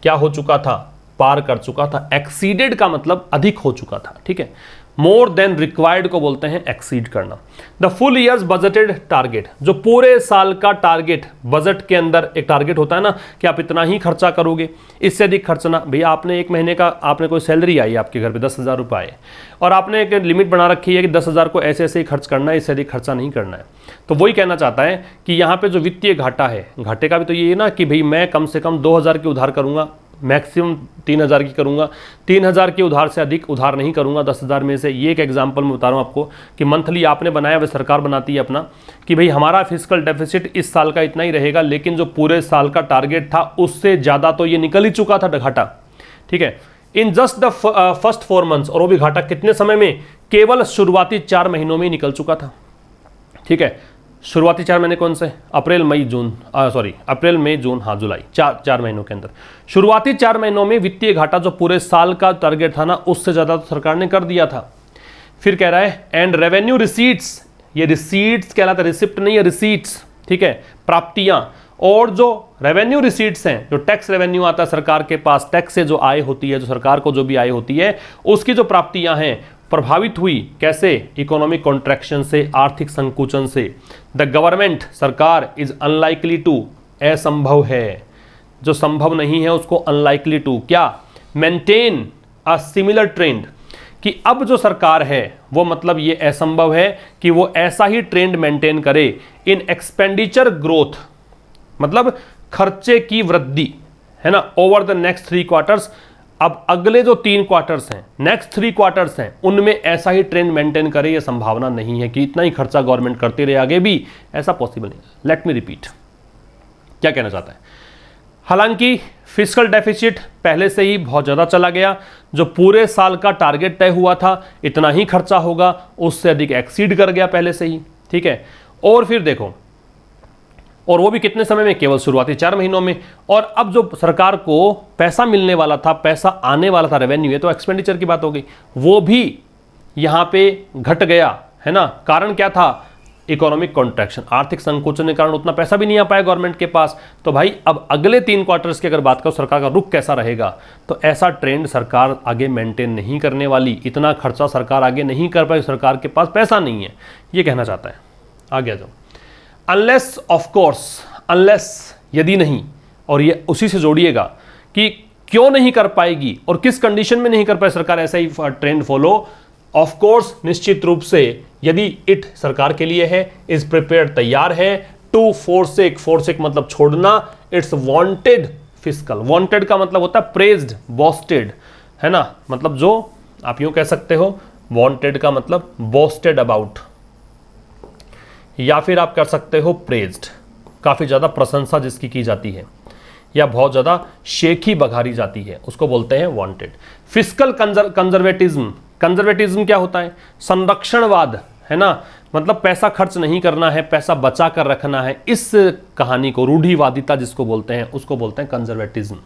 क्या हो चुका था, पार कर चुका था। एक्सीडेड का मतलब अधिक हो चुका था, ठीक है। मोर देन रिक्वायर्ड को बोलते हैं एक्सीड करना। The full years budgeted target, जो पूरे साल का टारगेट, बजट के अंदर एक टारगेट होता है ना कि आप इतना ही खर्चा करोगे, इससे अधिक खर्च ना। भैया आपने एक महीने का, आपने कोई सैलरी आई आपके घर पे 10,000 रुपये आए और आपने एक लिमिट बना रखी है कि 10,000 को ऐसे ऐसे ही खर्च करना है, इससे अधिक खर्चा नहीं करना है। तो वही कहना चाहता है कि यहाँ पे जो वित्तीय घाटा है, घाटे का भी तो ये है ना कि भाई मैं कम से कम 2,000 की उधार करूँगा, मैक्सिमम 3,000 की करूंगा, 3,000 की उधार से अधिक उधार नहीं करूंगा 10,000 में से। ये एक एग्जांपल मैं बता रहा हूं आपको कि मंथली आपने बनाया, वह सरकार बनाती है अपना कि भाई हमारा फिस्कल डेफिसिट इस साल का इतना ही रहेगा, लेकिन जो पूरे साल का टारगेट था उससे ज़्यादा तो ये निकल ही चुका था घाटा, ठीक है। In just the first 4 months, और वो भी घाटा कितने समय में, केवल शुरुआती 4 महीनों में ही निकल चुका था, ठीक है। शुरुआती 4 महीने कौन से, अप्रैल मई जून, हाँ जुलाई, 4 महीनों के अंदर, शुरुआती 4 महीनों में वित्तीय घाटा जो पूरे साल का टारगेट था ना, उससे ज़्यादा तो सरकार ने कर दिया था। फिर कह रहा है एंड रेवेन्यू रिसीट्स, ये रिसीट्स कहलाता है, रिसिप्ट नहीं है, रिसीट्स, ठीक है, प्राप्तियां। और जो रेवेन्यू रिसीट्स हैं, जो टैक्स रेवेन्यू आता है सरकार के पास, टैक्स से जो आय होती है, जो सरकार को जो भी आय होती है, उसकी जो प्राप्तियां हैं प्रभावित हुई, कैसे, इकोनॉमिक कॉन्ट्रैक्शन से, आर्थिक संकुचन से। द गवर्नमेंट, सरकार, इज अनलाइकली टू, असंभव है, जो संभव नहीं है उसको अनलाइकली टू क्या, मेंटेन अ सिमिलर ट्रेंड, कि अब जो सरकार है वो मतलब ये असंभव है कि वो ऐसा ही ट्रेंड मेंटेन करे इन एक्सपेंडिचर ग्रोथ, मतलब खर्चे की वृद्धि, है ना, ओवर द नेक्स्ट 3 क्वार्टर्स। अब अगले जो 3 क्वार्टर्स हैं, नेक्स्ट 3 क्वार्टर्स हैं, उनमें ऐसा ही ट्रेंड मेंटेन करे, ये संभावना नहीं है कि इतना ही खर्चा गवर्नमेंट करती रहे आगे भी, ऐसा पॉसिबल नहीं। लेट मी रिपीट, क्या कहना चाहता है। हालांकि फिस्कल डेफिसिट पहले से ही बहुत ज़्यादा चला गया, जो पूरे साल का टारगेट तय हुआ था इतना ही खर्चा होगा, उससे अधिक एक्सीड कर गया पहले से ही, ठीक है। और फिर देखो, और वो भी कितने समय में, केवल शुरुआती 4 महीनों में। और अब जो सरकार को पैसा मिलने वाला था, पैसा आने वाला था, रेवेन्यू है, तो एक्सपेंडिचर की बात हो गई, वो भी यहाँ पे घट गया, है ना। कारण क्या था, इकोनॉमिक कॉन्ट्रैक्शन, आर्थिक संकुचन के कारण उतना पैसा भी नहीं आ पाया गवर्नमेंट के पास। तो भाई अब अगले 3 क्वार्टर्स की अगर बात करो, सरकार का रुख कैसा रहेगा, तो ऐसा ट्रेंड सरकार आगे मेंटेन नहीं करने वाली, इतना खर्चा सरकार आगे नहीं कर पाई, सरकार के पास पैसा नहीं है, ये कहना चाहता है। आगे आ जाओ। अनलेस, ऑफ कोर्स, अनलेस, यदि नहीं, और ये उसी से जोड़िएगा कि क्यों नहीं कर पाएगी और किस कंडीशन में नहीं कर पाए सरकार ऐसा ही ट्रेंड फॉलो। ऑफ कोर्स, निश्चित रूप से, यदि इट सरकार के लिए है, इज प्रिपेयर, तैयार है, टू फोरसेक, फोरसेक मतलब छोड़ना, इट्स वांटेड फिस्कल, वांटेड का मतलब होता है प्रेज्ड, बॉस्टेड, है ना, मतलब जो आप यूं कह सकते हो, वांटेड का मतलब बॉस्टेड अबाउट, या फिर आप कर सकते हो प्रेज्ड, काफ़ी ज़्यादा प्रशंसा जिसकी की जाती है या बहुत ज़्यादा शेखी बघारी जाती है, उसको बोलते हैं वांटेड। फिस्कल कंजर्वेटिज्म, कंजर्वेटिज्म क्या होता है, संरक्षणवाद, है ना, मतलब पैसा खर्च नहीं करना है, पैसा बचा कर रखना है, इस कहानी को, रूढ़िवादिता जिसको बोलते हैं, उसको बोलते हैं कंजर्वेटिज्म।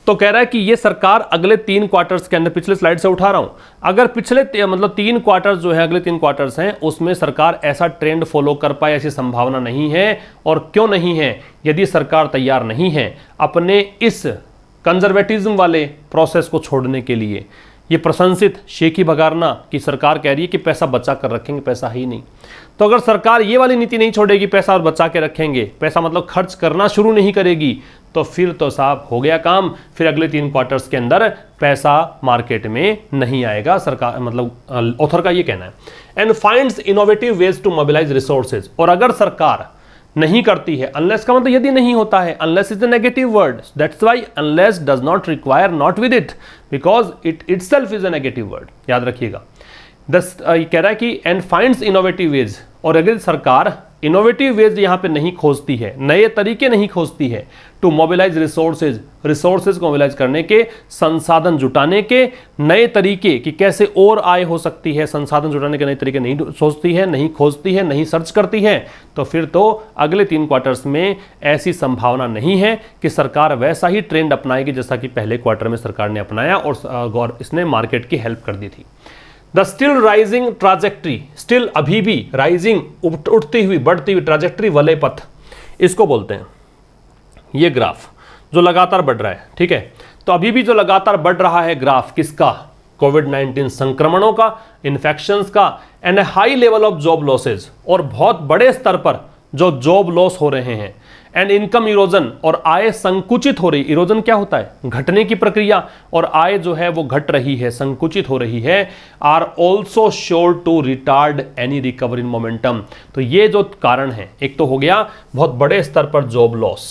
तो कह रहा है कि ये सरकार अगले 3 क्वार्टर्स के अंदर, पिछले स्लाइड से उठा रहा हूं, अगर पिछले मतलब 3 क्वार्टर्स जो है, अगले 3 क्वार्टर्स हैं, उसमें सरकार ऐसा ट्रेंड फॉलो कर पाए, ऐसी संभावना नहीं है। और क्यों नहीं है, यदि सरकार तैयार नहीं है अपने इस कंजर्वेटिज्म वाले प्रोसेस को छोड़ने के लिए, ये प्रशंसित शेखी बघारना कि सरकार कह रही है कि पैसा बचा कर रखेंगे, पैसा ही नहीं, तो अगर सरकार ये वाली नीति नहीं छोड़ेगी, पैसा और बचा के रखेंगे, पैसा मतलब खर्च करना शुरू नहीं करेगी, तो फिर तो साहब हो गया काम, फिर अगले 3 क्वार्टर्स के अंदर पैसा मार्केट में नहीं आएगा, सरकार मतलब ऑथर का ये कहना है। And finds innovative ways to mobilise resources, और अगर सरकार नहीं करती है, अनलेस का मतलब यदि नहीं होता है, unless is the negative word, that's why unless does not require not with it, because it itself is a negative word, याद रखिएगा। कह रहा है कि एंड फाइंड्स इनोवेटिव वेज, और अगर सरकार इनोवेटिव वेज यहाँ पे नहीं खोजती है, नए तरीके नहीं खोजती है, टू मोबिलाइज रिसोर्सेज को मोबिलाइज करने के, संसाधन जुटाने के नए तरीके कि कैसे और आय हो सकती है, संसाधन जुटाने के नए तरीके नहीं सोचती है, नहीं खोजती है, नहीं सर्च करती है, तो फिर तो अगले 3 क्वार्टर्स में ऐसी संभावना नहीं है कि सरकार वैसा ही ट्रेंड अपनाएगी जैसा कि पहले क्वार्टर में सरकार ने अपनाया और इसने मार्केट की हेल्प कर दी थी। The still rising trajectory, still अभी भी राइजिंग उठती हुई बढ़ती हुई ट्राजेक्ट्री वलय पथ इसको बोलते हैं, ये ग्राफ जो लगातार बढ़ रहा है, ठीक है। तो अभी भी जो लगातार बढ़ रहा है ग्राफ किसका, कोविड-19 संक्रमणों का, इन्फेक्शंस का, and A high level of job losses, और बहुत बड़े स्तर पर जो जॉब लॉस हो रहे हैं, एंड इनकम इरोजन, और आय संकुचित हो रही, इरोजन क्या होता है, घटने की प्रक्रिया, और आय जो है वो घट रही है, संकुचित हो रही है, are also sure to retard any recovery in momentum. तो ये जो कारण है, एक तो हो गया बहुत बड़े स्तर पर जॉब लॉस,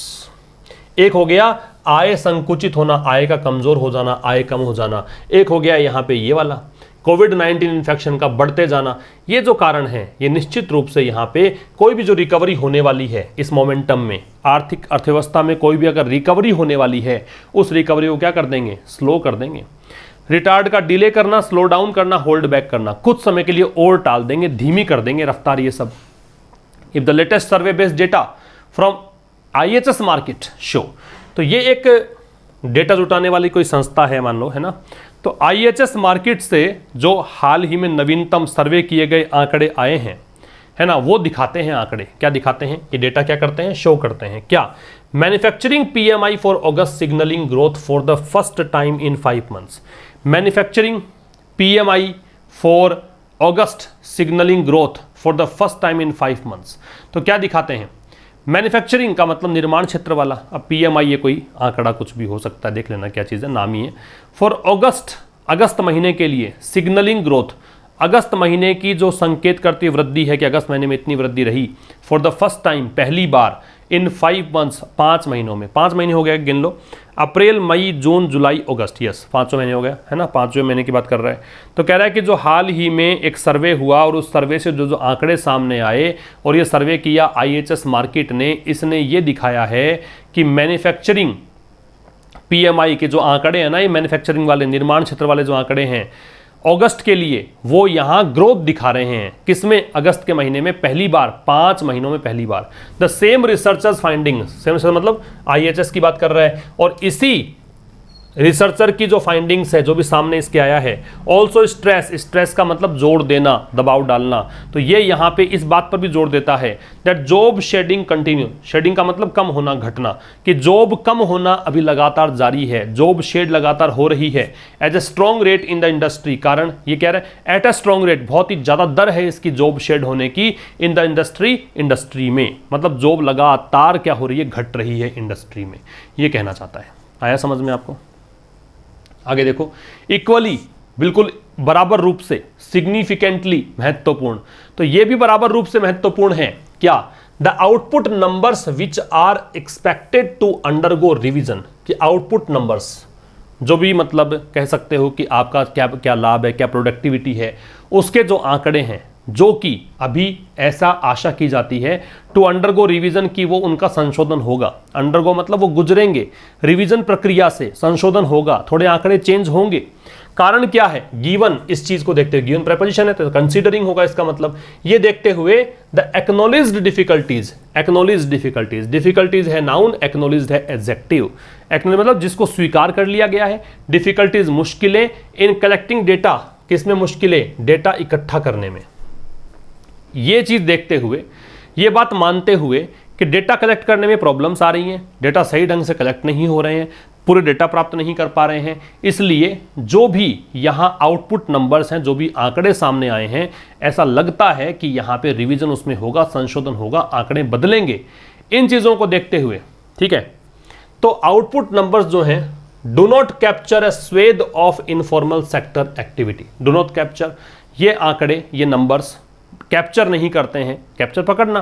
एक हो गया आय संकुचित होना, आय का कमजोर हो जाना, आय कम हो जाना, एक हो गया यहां पे ये वाला कोविड-19 इन्फेक्शन का बढ़ते जाना। ये जो कारण है ये निश्चित रूप से यहाँ पे कोई भी जो रिकवरी होने वाली है इस मोमेंटम में, आर्थिक अर्थव्यवस्था में कोई भी अगर रिकवरी होने वाली है, उस रिकवरी को क्या कर देंगे, स्लो कर देंगे। रिटार्ड का डिले करना, स्लो डाउन करना, होल्ड बैक करना, कुछ समय के लिए और टाल देंगे, धीमी कर देंगे रफ्तार, ये सब। If the latest survey based data from IHS market show, तो ये एक डेटा जुटाने वाली कोई संस्था है मान लो, है ना। तो IHS मार्केट से जो हाल ही में नवीनतम सर्वे किए गए आंकड़े आए हैं, है ना, वो दिखाते हैं आंकड़े, क्या दिखाते हैं, ये डेटा क्या करते हैं, शो करते हैं क्या, manufacturing PMI for August signalling growth for the first time in 5 months। Manufacturing PMI for August signalling growth for the first time in 5 months। तो क्या दिखाते हैं, मैन्युफैक्चरिंग का मतलब निर्माण क्षेत्र वाला, अब PMI ये कोई आंकड़ा कुछ भी हो सकता है, देख लेना क्या चीज़ है, नाम ही है। फॉर अगस्त महीने के लिए सिग्नलिंग ग्रोथ, अगस्त महीने की जो संकेत करती वृद्धि है कि अगस्त महीने में इतनी वृद्धि रही, फॉर द फर्स्ट टाइम पहली बार, इन 5 months 5 महीनों में, 5 महीने हो गए गिन लो, अप्रैल मई जून जुलाई अगस्त, यस 5 महीने हो गया, है ना, 5वें महीने की बात कर रहा है। तो कह रहा है कि जो हाल ही में एक सर्वे हुआ और उस सर्वे से जो आंकड़े सामने आए, और ये सर्वे किया IHS मार्केट ने, इसने ये दिखाया है कि मैन्युफैक्चरिंग PMI के जो आंकड़े हैं ना, ये मैन्युफैक्चरिंग वाले, निर्माण क्षेत्र वाले जो आंकड़े हैं अगस्त के लिए, वो यहाँ ग्रोथ दिखा रहे हैं। किसमें, अगस्त के महीने में पहली बार, 5 महीनों में पहली बार। The same researchers finding, same मतलब IHS की बात कर रहा है, और इसी रिसर्चर की जो फाइंडिंग्स है, जो भी सामने इसके आया है, ऑल्सो स्ट्रेस का मतलब जोड़ देना, दबाव डालना, तो ये यहाँ पे इस बात पर भी जोड़ देता है that job shedding continue, shedding का मतलब कम होना, घटना, कि जॉब कम होना अभी लगातार जारी है, जॉब शेड लगातार हो रही है as a strong rate in the industry. कारण ये कह रहा है एट ए स्ट्रॉन्ग रेट, बहुत ही ज़्यादा दर है इसकी जॉब शेड होने की इन द इंडस्ट्री में, मतलब जॉब लगातार क्या हो रही है, घट रही है इंडस्ट्री में, ये कहना चाहता है। आया समझ में आपको? आगे देखो, इक्वली, बिल्कुल बराबर रूप से, सिग्निफिकेंटली महत्वपूर्ण, तो ये भी बराबर रूप से महत्वपूर्ण है क्या, the output numbers which are expected to undergo revision, कि आउटपुट नंबर्स जो भी मतलब कह सकते हो कि आपका क्या क्या लाभ है, क्या प्रोडक्टिविटी है, उसके जो आंकड़े हैं, जो कि अभी ऐसा आशा की जाती है टू अंडरगो रिवीजन, की वो उनका संशोधन होगा। अंडरगो मतलब वो गुजरेंगे, रिवीजन प्रक्रिया से संशोधन होगा, थोड़े आंकड़े चेंज होंगे। कारण क्या है, गिवन, इस चीज को देखते हुए, गिवन प्रेपोजिशन है तो कंसीडरिंग होगा इसका मतलब, ये देखते हुए द एक्नॉलेज्ड डिफिकल्टीज, डिफिकल्टीज है नाउन, एक्नॉलेज्ड है एडजेक्टिव। एक्नॉलेज मतलब जिसको स्वीकार कर लिया गया है, डिफिकल्टीज मुश्किलें, इन कलेक्टिंग डेटा, किसमें मुश्किलें, डेटा इकट्ठा करने में। ये चीज देखते हुए, ये बात मानते हुए कि डेटा कलेक्ट करने में प्रॉब्लम्स आ रही हैं, डेटा सही ढंग से कलेक्ट नहीं हो रहे हैं, पूरे डेटा प्राप्त नहीं कर पा रहे हैं, इसलिए जो भी यहाँ आउटपुट नंबर्स हैं, जो भी आंकड़े सामने आए हैं, ऐसा लगता है कि यहाँ पे रिवीजन उसमें होगा, संशोधन होगा, आंकड़े बदलेंगे। इन चीज़ों को देखते हुए, ठीक है, तो आउटपुट नंबर्स जो हैं, do not capture a swathe of informal sector activity, do not capture, ये आंकड़े, ये नंबर्स कैप्चर नहीं करते हैं, कैप्चर पकड़ना,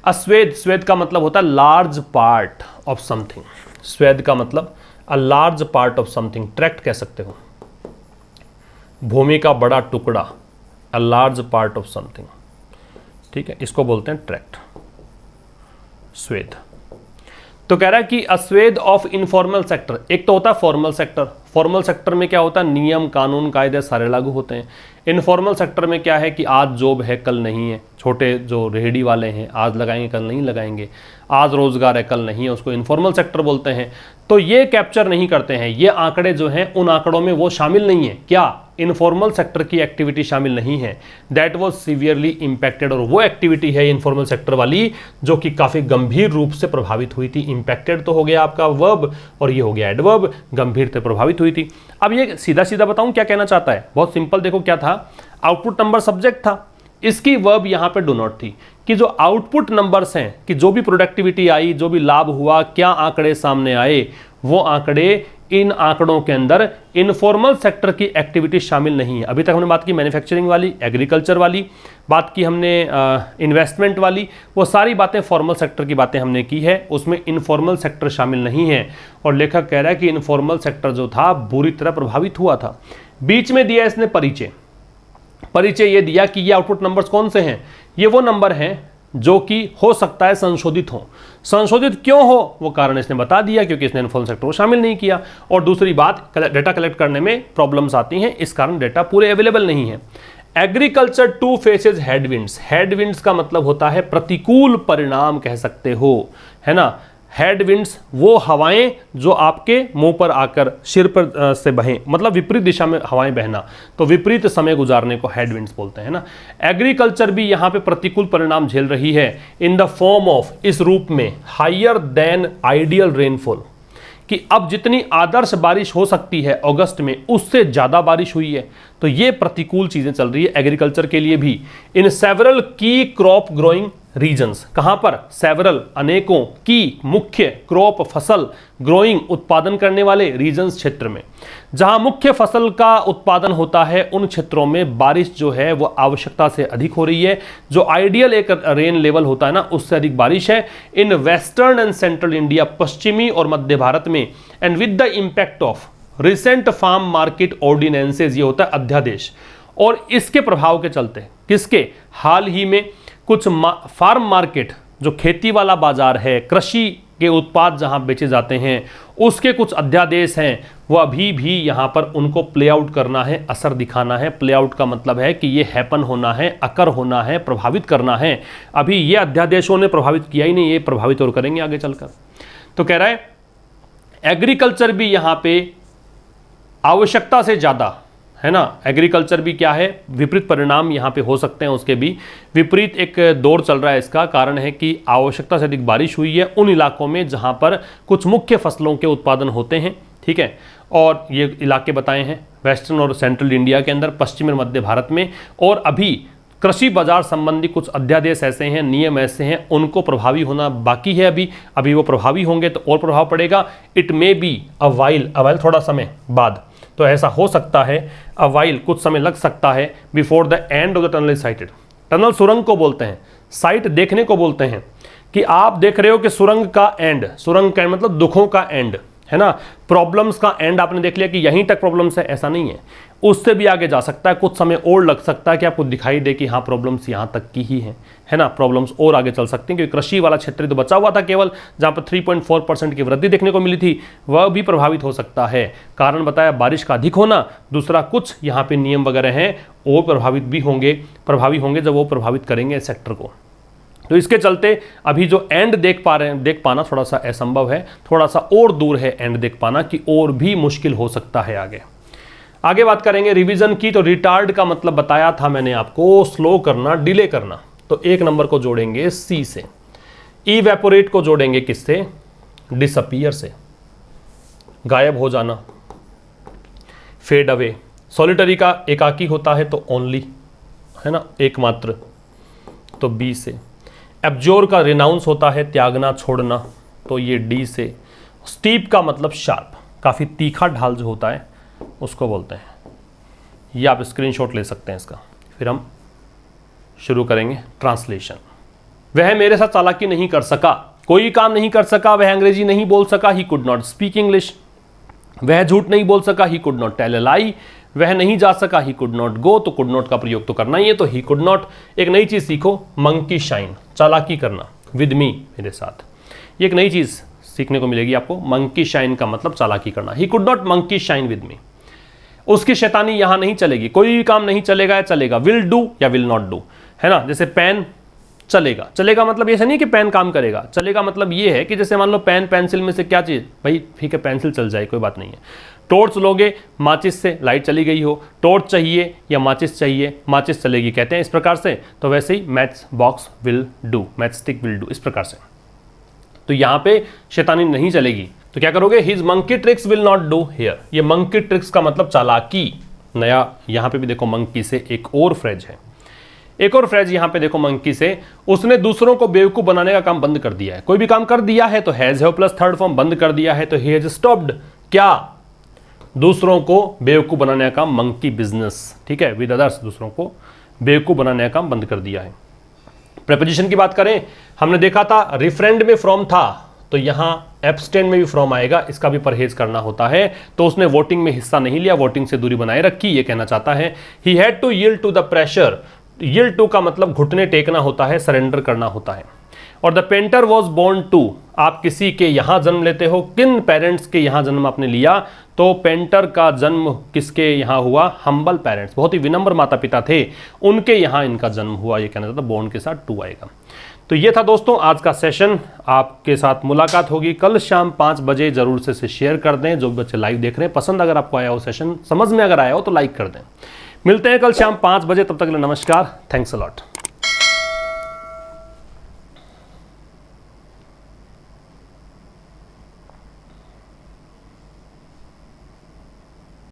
अस्वेद, स्वेद का मतलब होता है लार्ज पार्ट ऑफ समथिंग। स्वेद का मतलब a large part of something, tract कह सकते हो, भूमि का बड़ा टुकड़ा, a large part of something, ठीक है, इसको बोलते हैं ट्रैक्ट, स्वेद। तो कह रहा है कि अस्वेद ऑफ इनफॉर्मल सेक्टर, एक तो होता है फॉर्मल सेक्टर, फॉर्मल सेक्टर में क्या होता है, नियम कानून कायदे सारे लागू होते हैं। इनफॉर्मल सेक्टर में क्या है कि आज जॉब है कल नहीं है, छोटे जो रेहड़ी वाले हैं आज लगाएंगे कल नहीं लगाएंगे, आज रोजगार है कल नहीं है, उसको इनफॉर्मल सेक्टर बोलते हैं। तो ये कैप्चर नहीं करते हैं, ये आंकड़े जो हैं उन आंकड़ों में वो शामिल नहीं है, क्या इनफॉर्मल सेक्टर की एक्टिविटी शामिल नहीं है, दैट वाज सीवियरली इंपैक्टेड, और वो एक्टिविटी है इनफॉर्मल सेक्टर वाली जो कि काफ़ी गंभीर रूप से प्रभावित हुई थी। इंपैक्टेड तो हो गया आपका वर्ब और ये हो गया एडवर्ब, गंभीर से प्रभावित हुई थी। अब ये सीधा सीधा बताऊं क्या कहना चाहता है, बहुत सिंपल, देखो क्या था, आउटपुट नंबर सब्जेक्ट था, इसकी वर्ब यहां पे डू नॉट थी, कि जो आउटपुट नंबर्स हैं, कि जो भी प्रोडक्टिविटी आई, जो भी लाभ हुआ, क्या आंकड़े सामने आए, वो आंकड़े, इन आंकड़ों के अंदर इनफॉर्मल सेक्टर की एक्टिविटी शामिल नहीं है। अभी तक हमने बात की मैन्युफैक्चरिंग वाली, एग्रीकल्चर वाली, बात की हमने इन्वेस्टमेंट वाली, वो सारी बातें फॉर्मल सेक्टर की बातें हमने की है, उसमें इनफॉर्मल सेक्टर शामिल नहीं है। और लेखक कह रहा है कि इनफॉर्मल सेक्टर जो था बुरी तरह प्रभावित हुआ था। बीच में दिया इसने परिचय, परिचय ये दिया कि ये आउटपुट नंबर्स कौन से हैं, ये वो नंबर हैं जो कि हो सकता है संशोधित हो। संशोधित क्यों हो वो कारण इसने बता दिया, क्योंकि इसने इनफॉर्मल सेक्टर को शामिल नहीं किया। और दूसरी बात, डेटा कलेक्ट करने में प्रॉब्लम्स आती हैं, इस कारण डेटा पूरे अवेलेबल नहीं है। Agriculture too faces headwinds, headwinds का मतलब होता है प्रतिकूल परिणाम कह सकते हो, है ना। हेडविंड्स वो हवाएं जो आपके मुंह पर आकर सिर पर से बहें, मतलब विपरीत दिशा में हवाएं बहना, तो विपरीत समय गुजारने को हेडविंड्स बोलते हैं ना। एग्रीकल्चर भी यहाँ पे प्रतिकूल परिणाम झेल रही है इन द फॉर्म ऑफ, इस रूप में, हायर देन आइडियल रेनफॉल, कि अब जितनी आदर्श बारिश हो सकती है अगस्त में उससे ज़्यादा बारिश हुई है। तो ये प्रतिकूल चीज़ें चल रही है एग्रीकल्चर के लिए भी। इन सेवरल की क्रॉप ग्रोइंग रीजन्स, कहाँ पर, सेवरल अनेकों, की मुख्य, क्रॉप फसल, ग्रोइंग उत्पादन करने वाले, रीजन्स क्षेत्र में, जहाँ मुख्य फसल का उत्पादन होता है उन क्षेत्रों में बारिश जो है वो आवश्यकता से अधिक हो रही है। जो आइडियल एक रेन लेवल होता है ना उससे अधिक बारिश है। In western and central India, पश्चिमी और मध्य भारत में, and with the impact of recent farm market ordinances, ये होता है अध्यादेश, और इसके प्रभाव के चलते, किसके, हाल ही में कुछ फार्म मार्केट जो खेती वाला बाजार है, कृषि के उत्पाद जहां बेचे जाते हैं, उसके कुछ अध्यादेश हैं, वो अभी भी यहां पर उनको प्ले आउट करना है, असर दिखाना है। प्ले आउट का मतलब है कि ये हैपन होना है, अकर होना है, प्रभावित करना है। अभी ये अध्यादेशों ने प्रभावित किया ही नहीं, ये प्रभावित और करेंगे आगे चलकर। तो कह रहा है एग्रीकल्चर भी यहां पे आवश्यकता से ज़्यादा, है ना, एग्रीकल्चर भी क्या है, विपरीत परिणाम यहाँ पे हो सकते हैं, उसके भी विपरीत एक दौर चल रहा है। इसका कारण है कि आवश्यकता से अधिक बारिश हुई है उन इलाकों में जहाँ पर कुछ मुख्य फसलों के उत्पादन होते हैं, ठीक है। और ये इलाके बताए हैं वेस्टर्न और सेंट्रल इंडिया के अंदर, पश्चिमी और मध्य भारत में। और अभी कृषि बाजार संबंधी कुछ अध्यादेश ऐसे हैं, नियम ऐसे हैं, उनको प्रभावी होना बाकी है। अभी वो प्रभावी होंगे तो और प्रभाव पड़ेगा। It may be a while, थोड़ा समय बाद, तो ऐसा हो सकता है, अ वाइल कुछ समय लग सकता है, before the end of the tunnel is sighted. Tunnel सुरंग को बोलते हैं, साइट देखने को बोलते हैं, कि आप देख रहे हो कि सुरंग का एंड, सुरंग का मतलब दुखों का एंड, है ना, प्रॉब्लम्स का एंड आपने देख लिया कि यहीं तक प्रॉब्लम्स है, ऐसा नहीं है, उससे भी आगे जा सकता है। कुछ समय और लग सकता है कि आपको दिखाई दे कि हाँ प्रॉब्लम्स यहाँ तक की ही है ना, प्रॉब्लम्स और आगे चल सकती हैं, क्योंकि कृषि वाला क्षेत्र तो बचा हुआ था केवल, जहाँ पर 3.4% की वृद्धि देखने को मिली थी, वह भी प्रभावित हो सकता है। कारण बताया बारिश का अधिक होना, दूसरा कुछ यहाँ पे नियम वगैरह हैं और प्रभावित भी होंगे, प्रभावी होंगे जब वो प्रभावित करेंगे इस सेक्टर को। तो इसके चलते अभी जो एंड देख पाना थोड़ा सा असंभव है, थोड़ा सा और दूर है एंड देख पाना, कि और भी मुश्किल हो सकता है आगे बात करेंगे रिवीजन की। तो रिटार्ड का मतलब बताया था मैंने आपको, स्लो करना, डिले करना। तो एक नंबर को जोड़ेंगे सी से, इवेपोरेट को जोड़ेंगे किससे, डिसअपीयर से, गायब हो जाना, फेड अवे। सॉलिटरी का एकाकी होता है तो ओनली, है ना, एकमात्र, तो बी से। एब्जोर का रिनाउंस होता है त्यागना, छोड़ना, तो ये डी से। स्टीप का मतलब शार्प, काफ़ी तीखा ढाल जो होता है उसको बोलते हैं। ये आप स्क्रीनशॉट ले सकते हैं इसका। फिर हम शुरू करेंगे ट्रांसलेशन। वह मेरे साथ चालाकी नहीं कर सका, कोई काम नहीं कर सका, वह अंग्रेजी नहीं बोल सका, he could not speak English, वह झूठ नहीं बोल सका, he could not tell a lie, वह नहीं जा सका, ही कुड नॉट गो, तो कुड नॉट का प्रयोग तो करना ही है, तो ही कुड नॉट। एक नई चीज सीखो, मंकी शाइन, चालाकी करना, विद मी, मेरे साथ, ये एक नई चीज सीखने को मिलेगी आपको। मंकी शाइन का मतलब चालाकी करना, ही could not monkey shine with me. उसकी शैतानी यहां नहीं चलेगी, कोई भी काम नहीं चलेगा या चलेगा, विल डू या विल नॉट डू, है ना। जैसे पेन चलेगा, चलेगा मतलब ऐसा नहीं कि पेन काम करेगा, चलेगा मतलब ये है कि जैसे मान लो पेन पेंसिल में से क्या चीज़, भाई ठीक है पेंसिल चल जाए कोई बात नहीं है। टॉर्च लोगे, माचिस से लाइट चली गई हो, टॉर्च चाहिए या माचिस चाहिए, माचिस चलेगी, कहते हैं इस प्रकार से। तो वैसे ही maths box will do, math stick will do, इस प्रकार से। तो यहाँ पे शैतानी नहीं चलेगी, तो क्या करोगे, his monkey tricks will not do here. ये मंकी ट्रिक्स का मतलब चालाकी। नया यहाँ पे भी देखो मंकी से एक और फ्रेज है, एक और फ्रेज यहाँ पे देखो मंकी से, उसने दूसरों को बेवकूफ बनाने का काम बंद कर दिया है। कोई भी काम कर दिया है तो हैज है प्लस थर्ड फॉर्म, बंद कर दिया है तो ही हैज स्टॉप्ड, क्या, दूसरों को बेवकूफ बनाने का काम, मंकी बिजनेस, ठीक है, विद अदर्स, दूसरों को बेवकूफ बनाने का काम बंद कर दिया है। प्रेपोजिशन की बात करें, हमने देखा था रिफ्रेंड में फ्रॉम था, तो यहां एब्सटेन में भी फ्रॉम आएगा, इसका भी परहेज करना होता है। तो उसने वोटिंग में हिस्सा नहीं लिया, वोटिंग से दूरी बनाए रखी, ये कहना चाहता है। He had to yield to the pressure, yield to का मतलब घुटने टेकना होता है, सरेंडर करना होता है। और the painter was born to, आप किसी के यहां जन्म लेते हो, किन पेरेंट्स के यहां जन्म आपने लिया, तो पेंटर का जन्म किसके यहां हुआ, हम्बल पेरेंट्स, बहुत ही विनम्र माता पिता थे, उनके यहां इनका जन्म हुआ, ये कहना चाहता, बोर्न के साथ टू आएगा। तो ये था दोस्तों आज का सेशन, आपके साथ मुलाकात होगी कल शाम 5 बजे, जरूर से शेयर कर दें जो भी बच्चे लाइव देख रहे हैं। पसंद अगर आपको आया हो सेशन, समझ में अगर आया हो तो लाइक कर दें। मिलते हैं कल शाम 5 बजे, तब तक के लिए नमस्कार, थैंक्स अ लॉट।